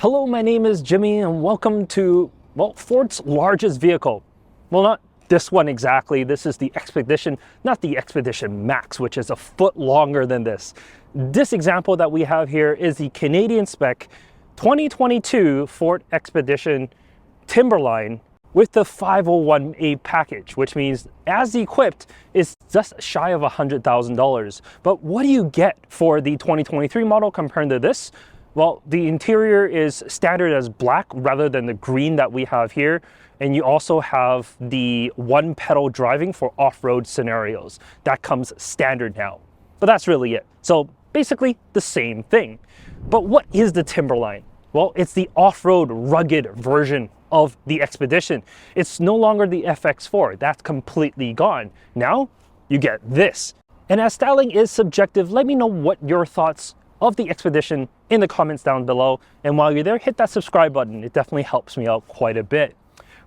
Hello, my name is Jimmy and welcome to, well, Ford's largest vehicle. Well, not this one exactly. This is the Expedition, not the Expedition Max, which is a foot longer than this. This example that we have here is the Canadian spec 2022 Ford Expedition Timberline with the 501A package, which means as equipped is just shy of $100,000. But what do you get for the 2023 model compared to this? Well, the interior is standard as black rather than the green that we have here. And you also have the one pedal driving for off-road scenarios. That comes standard now. But that's really it. So basically the same thing. But what is the Timberline? Well, it's the off-road rugged version of the Expedition. It's no longer the FX4. That's completely gone. Now you get this. And as styling is subjective, let me know what your thoughts of the Expedition in the comments down below. And while you're there, hit that subscribe button. It definitely helps me out quite a bit.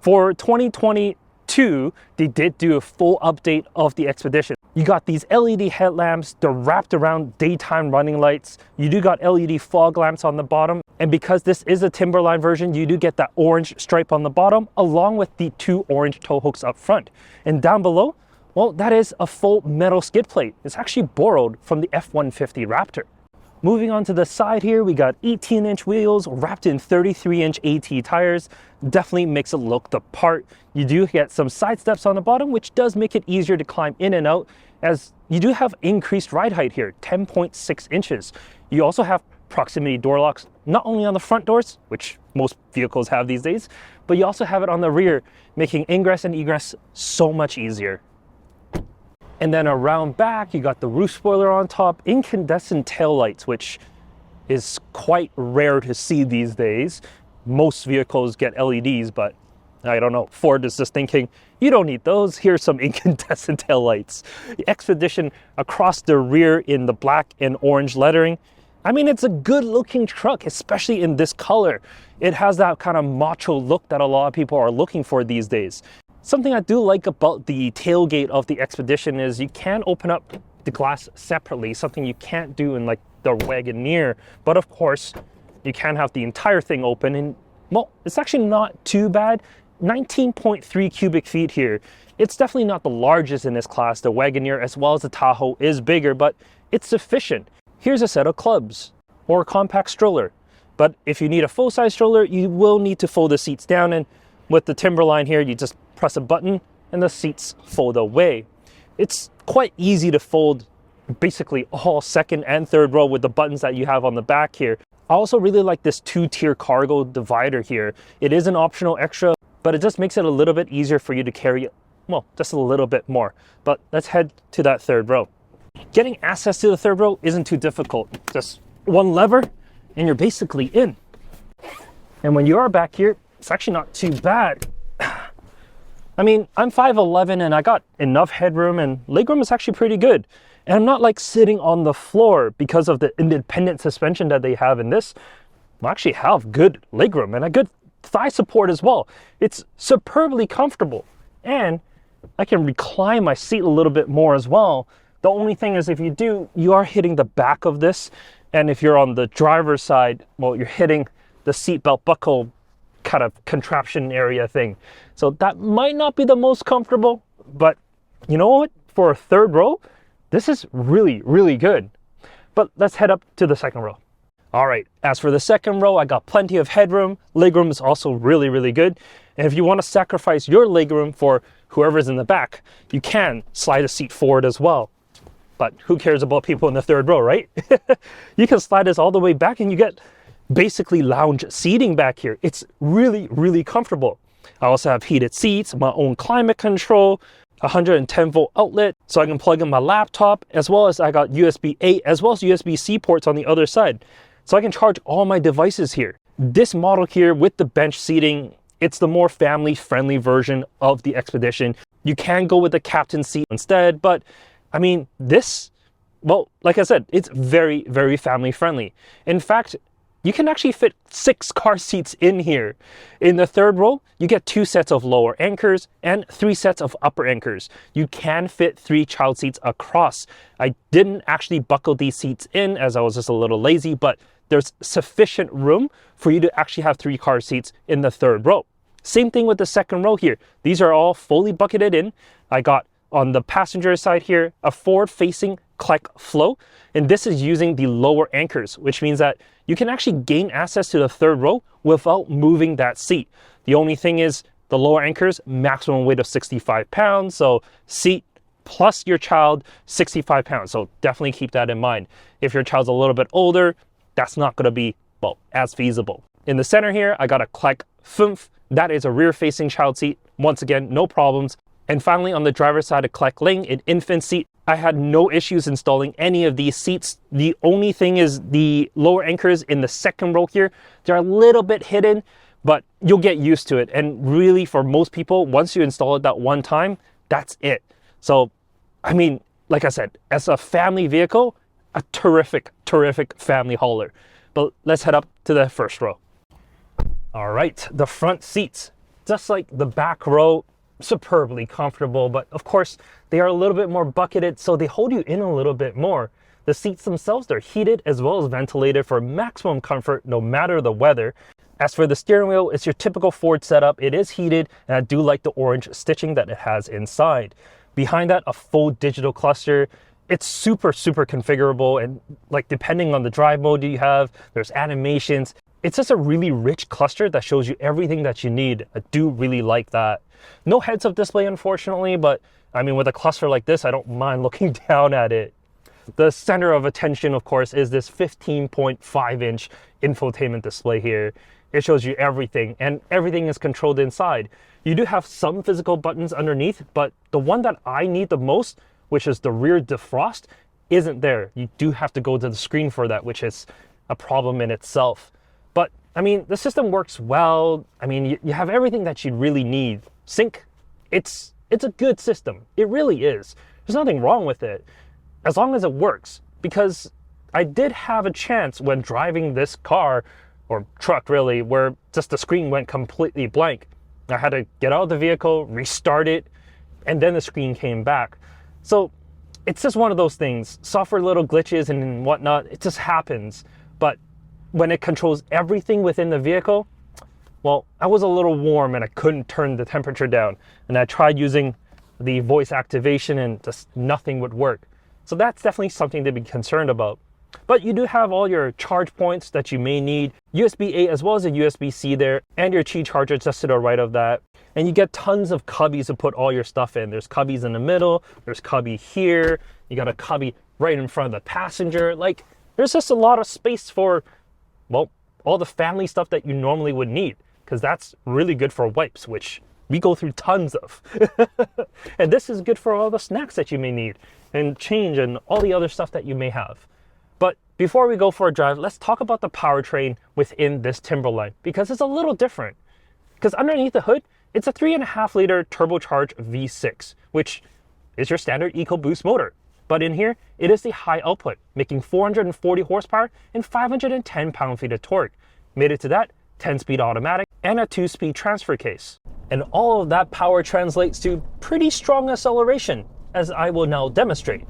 For 2022, they did do a full update of the Expedition. You got these LED headlamps, the wrapped around daytime running lights. You do got LED fog lamps on the bottom. And because this is a Timberline version, you do get that orange stripe on the bottom, along with the two orange tow hooks up front. And down below, well, that is a full metal skid plate. It's actually borrowed from the F-150 Raptor. Moving on to the side here, we got 18-inch wheels wrapped in 33-inch AT tires. Definitely makes it look the part. You do get some side steps on the bottom, which does make it easier to climb in and out, as you do have increased ride height here, 10.6 inches. You also have proximity door locks, not only on the front doors, which most vehicles have these days, but you also have it on the rear, making ingress and egress so much easier. And then around back, you got the roof spoiler on top, incandescent taillights, which is quite rare to see these days. Most vehicles get LEDs, but I don't know, Ford is just thinking, you don't need those, here's some incandescent taillights. The Expedition across the rear in the black and orange lettering. I mean, it's a good looking truck, especially in this color. It has that kind of macho look that a lot of people are looking for these days. Something I do like about the tailgate of the Expedition is you can open up the glass separately, something you can't do in like the Wagoneer. But of course, you can have the entire thing open, and well, it's actually not too bad. 19.3 cubic feet here. It's definitely not the largest in this class. The Wagoneer as well as the Tahoe is bigger, but it's sufficient. Here's a set of clubs or a compact stroller. But if you need a full-size stroller, you will need to fold the seats down, and with the Timberline here, you just press a button and the seats fold away. It's quite easy to fold basically all second and third row with the buttons that you have on the back here. I also really like this two-tier cargo divider here. It is an optional extra, but it just makes it a little bit easier for you to carry, well, just a little bit more. But let's head to that third row. Getting access to the third row isn't too difficult. Just one lever and you're basically in. And when you are back here, it's actually not too bad. I mean, I'm 5'11" and I got enough headroom, and legroom is actually pretty good. And I'm not like sitting on the floor because of the independent suspension that they have in this. I actually have good legroom and a good thigh support as well. It's superbly comfortable, and I can recline my seat a little bit more as well. The only thing is, if you do, you are hitting the back of this, and if you're on the driver's side, well, you're hitting the seatbelt buckle kind of contraption area thing. So that might not be the most comfortable, but you know what? For a third row, this is really, really good. But let's head up to the second row. All right, as for the second row, I got plenty of headroom. Legroom is also really, really good. And if you want to sacrifice your legroom for whoever's in the back, you can slide a seat forward as well. But who cares about people in the third row, right? You can slide this all the way back and you get basically lounge seating back here. It's really, really comfortable. I also have heated seats, my own climate control, 110-volt outlet, so I can plug in my laptop, as well as I got USB-A as well as USB-C ports on the other side. So I can charge all my devices here. This model here with the bench seating, it's the more family-friendly version of the Expedition. You can go with the captain seat instead, but I mean, this, well, like I said, it's very, very family-friendly. In fact, you can actually fit 6 car seats in here. In the third row, you get 2 sets of lower anchors and 3 sets of upper anchors. You can fit 3 child seats across. I didn't actually buckle these seats in as I was just a little lazy, but there's sufficient room for you to actually have 3 car seats in the third row. Same thing with the second row here. These are all fully bucketed in. I got on the passenger side here a forward-facing Kleck flow, and this is using the lower anchors, which means that you can actually gain access to the third row without moving that seat. The only thing is the lower anchors, maximum weight of 65 pounds, so seat plus your child, 65 pounds. So definitely keep that in mind. If your child's a little bit older, that's not going to be, well, as feasible. In the center here, I got a Kleck 5. That is a rear-facing child seat. Once again, no problems. And finally, on the driver's side, a Kleck Ling, an infant seat. I had no issues installing any of these seats. The only thing is the lower anchors in the second row here, they're a little bit hidden, but you'll get used to it. And really, for most people, once you install it that one time, that's it. So, I mean, like I said, as a family vehicle, a terrific, terrific family hauler. But let's head up to the first row. All right, the front seats, just like the back row, superbly comfortable, but of course they are a little bit more bucketed, so they hold you in a little bit more. The seats themselves, they're heated as well as ventilated for maximum comfort no matter the weather. As for the steering wheel, it's your typical Ford setup. It is heated, and I do like the orange stitching that it has inside. Behind that, a full digital cluster. It's super configurable, and like depending on the drive mode you have, there's animations. It's just a really rich cluster that shows you everything that you need. I do really like that. No heads-up display, unfortunately, but I mean, with a cluster like this, I don't mind looking down at it. The center of attention, of course, is this 15.5-inch infotainment display here. It shows you everything, and everything is controlled inside. You do have some physical buttons underneath, but the one that I need the most, which is the rear defrost, isn't there. You do have to go to the screen for that, which is a problem in itself. But I mean, the system works well. I mean, you have everything that you really need. Sync, it's a good system. It really is. There's nothing wrong with it, as long as it works. Because I did have a chance when driving this car, or truck really, where just the screen went completely blank. I had to get out of the vehicle, restart it, and then the screen came back. So it's just one of those things. Software little glitches and whatnot, it just happens. But when it controls everything within the vehicle, well, I was a little warm and I couldn't turn the temperature down. And I tried using the voice activation and just nothing would work. So that's definitely something to be concerned about. But you do have all your charge points that you may need, USB-A as well as a USB-C there, and your Qi charger just to the right of that. And you get tons of cubbies to put all your stuff in. There's cubbies in the middle, there's cubby here, you got a cubby right in front of the passenger. Like, there's just a lot of space for, well, all the family stuff that you normally would need, because that's really good for wipes, which we go through tons of. And this is good for all the snacks that you may need, and change, and all the other stuff that you may have. But before we go for a drive, let's talk about the powertrain within this Timberline, because it's a little different. Because underneath the hood, it's a 3.5-liter turbocharged V6, which is your standard Ecoboost motor. But in here, it is the high output, making 440 horsepower and 510 pound-feet of torque. Made it to that, 10-speed automatic and a 2-speed transfer case. And all of that power translates to pretty strong acceleration, as I will now demonstrate.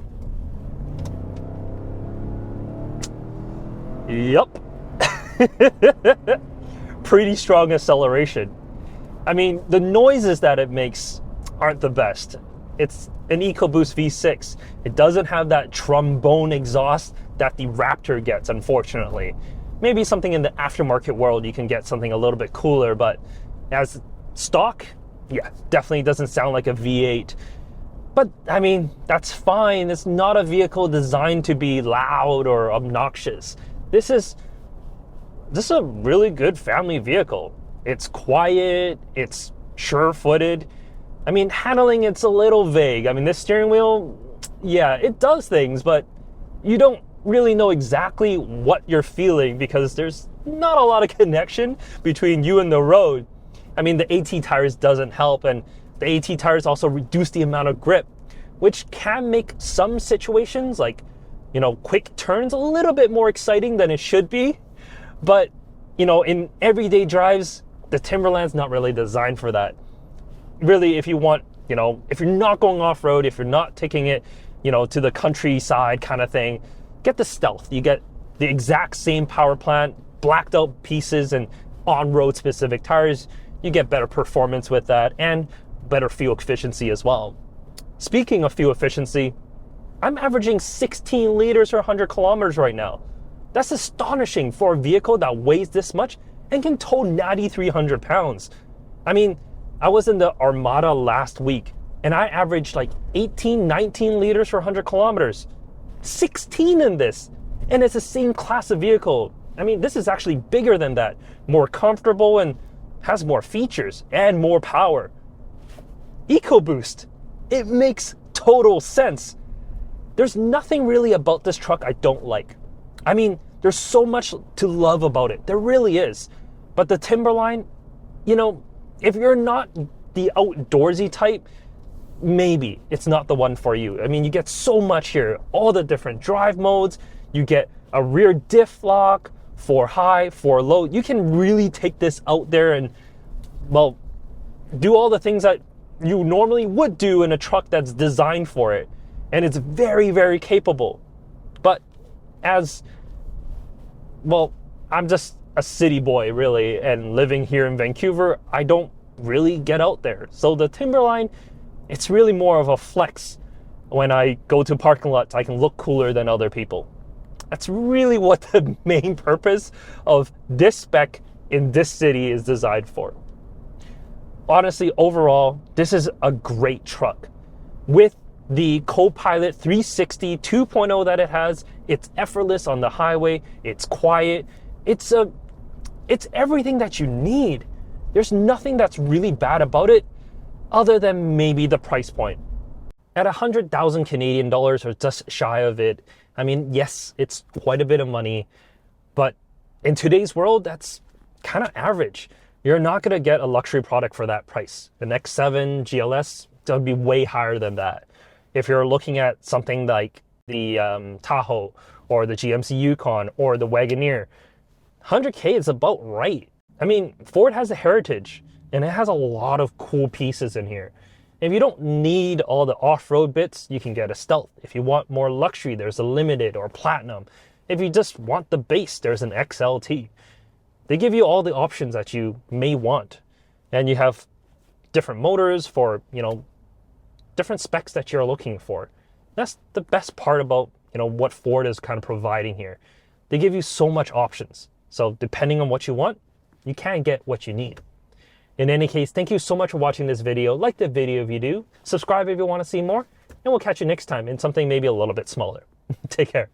Yup. Pretty strong acceleration. I mean, the noises that it makes aren't the best. It's an Ecoboost V6. It doesn't have that trombone exhaust that the Raptor gets, unfortunately. Maybe something in the aftermarket world you can get something a little bit cooler, but as stock, yeah, definitely doesn't sound like a V8. But I mean, that's fine. It's not a vehicle designed to be loud or obnoxious. This is a really good family vehicle. It's quiet, it's sure-footed. I mean, handling, it's a little vague. I mean, this steering wheel, yeah, it does things, but you don't really know exactly what you're feeling because there's not a lot of connection between you and the road. I mean, the AT tires doesn't help, and the AT tires also reduce the amount of grip, which can make some situations like, you know, quick turns a little bit more exciting than it should be. But, you know, in everyday drives, the Timberline's not really designed for that. Really, if you want, you know, if you're not going off-road, if you're not taking it, you know, to the countryside kind of thing, get the Stealth. You get the exact same power plant, blacked out pieces and on-road specific tires. You get better performance with that and better fuel efficiency as well. Speaking of fuel efficiency, I'm averaging 16 liters per 100 kilometers right now. That's astonishing for a vehicle that weighs this much and can tow 9,300 pounds. I mean, I was in the Armada last week and I averaged like 18, 19 liters per 100 kilometers. 16 in this, and it's the same class of vehicle. I mean, this is actually bigger than that, more comfortable and has more features and more power. Ecoboost, it makes total sense. There's nothing really about this truck I don't like. I mean, there's so much to love about it. There really is. But the Timberline, you know, if you're not the outdoorsy type, maybe it's not the one for you. I mean, you get so much here, all the different drive modes. You get a rear diff lock for high, for low. You can really take this out there and, well, do all the things that you normally would do in a truck that's designed for it. And it's very, very capable. But as, well, I'm just a city boy really, and living here in Vancouver, I don't really get out there. So the Timberline, it's really more of a flex. When I go to parking lots, I can look cooler than other people. That's really what the main purpose of this spec in this city is designed for. Honestly, overall, this is a great truck. With the Copilot 360 2.0 that it has, it's effortless on the highway, it's quiet, it's everything that you need. There's nothing that's really bad about it other than maybe the price point. At 100,000 Canadian dollars or just shy of it, I mean, yes, it's quite a bit of money, but in today's world, that's kind of average. You're not going to get a luxury product for that price. The X7 GLS, that would be way higher than that. If you're looking at something like the Tahoe or the GMC Yukon or the Wagoneer, 100K is about right. I mean, Ford has a heritage and it has a lot of cool pieces in here. If you don't need all the off-road bits, you can get a Stealth. If you want more luxury, there's a Limited or Platinum. If you just want the base, there's an XLT. They give you all the options that you may want. And you have different motors for, you know, different specs that you're looking for. That's the best part about, you know, what Ford is kind of providing here. They give you so much options. So depending on what you want, you can get what you need. In any case, thank you so much for watching this video. Like the video if you do. Subscribe if you want to see more. And we'll catch you next time in something maybe a little bit smaller. Take care.